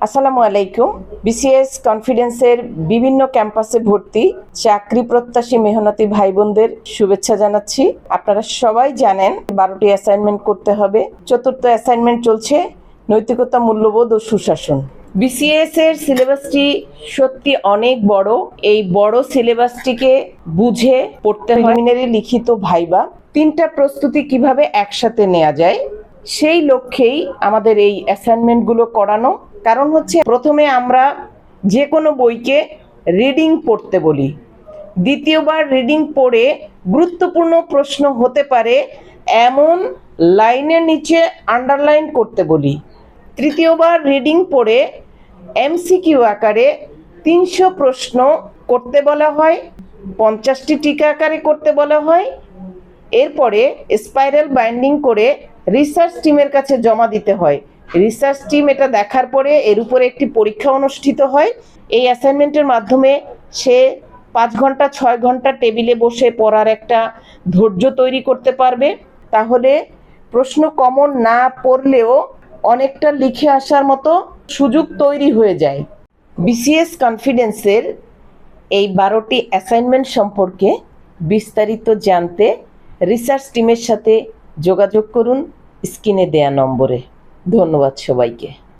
আসসালামু আলাইকুম। বিসিএস কনফিডেন্সের বিভিন্ন ক্যাম্পাসে ভর্তি চাকরি প্রত্যাশী মেহনতি ভাই বোনদের শুভেচ্ছা জানাচ্ছি। আপনারা সবাই জানেন 12টি অ্যাসাইনমেন্ট করতে হবে। চতুর্থ অ্যাসাইনমেন্ট চলছে নৈতিকতা, মূল্যবোধ ও সুশাসন। বিসিএস এর সিলেবাসটি সত্যি অনেক বড়। এই বড় সিলেবাসটিকে বুঝে পড়তে হয়। প্রিলিমিনারি, লিখিত, ভাইবা, তিনটা প্রস্তুতি কিভাবে একসাথে নেওয়া যায় সেই লক্ষ্যেই আমাদের এই অ্যাসাইনমেন্টগুলো করানো। কারণ হচ্ছে, প্রথমে আমরা যে কোনো বইকে রিডিং পড়তে বলি, দ্বিতীয়বার রিডিং পড়ে গুরুত্বপূর্ণ প্রশ্ন হতে পারে এমন লাইনের নিচে আন্ডারলাইন করতে বলি, তৃতীয়বার রিডিং পড়ে এমসিকিউ আকারে 300 প্রশ্ন করতে বলা হয়, 50টি টিকা আকারে করতে বলা হয়। এরপরে স্পাইরাল বাইন্ডিং করে রিসার্চ টিমের কাছে জমা দিতে হয়। রিসার্চ টিম এটা দেখার পরে এর উপরে একটি পরীক্ষা অনুষ্ঠিত হয়। এই অ্যাসাইনমেন্টের মাধ্যমে সে 5 ঘন্টা 6 ঘন্টা টেবিলে বসে পড়ার একটা ধৈর্য তৈরি করতে পারবে। তাহলে প্রশ্ন কমন না পড়লেও অনেকটা লিখে আসার মতো সুযোগ তৈরি হয়ে যায়। বিসিএস কনফিডেন্সের এই 12টি অ্যাসাইনমেন্ট সম্পর্কে বিস্তারিত জানতে রিসার্চ টিমের সাথে যোগাযোগ করুন স্ক্রিনে দেয়া নম্বরে। ধন্যবাদ সবাইকে।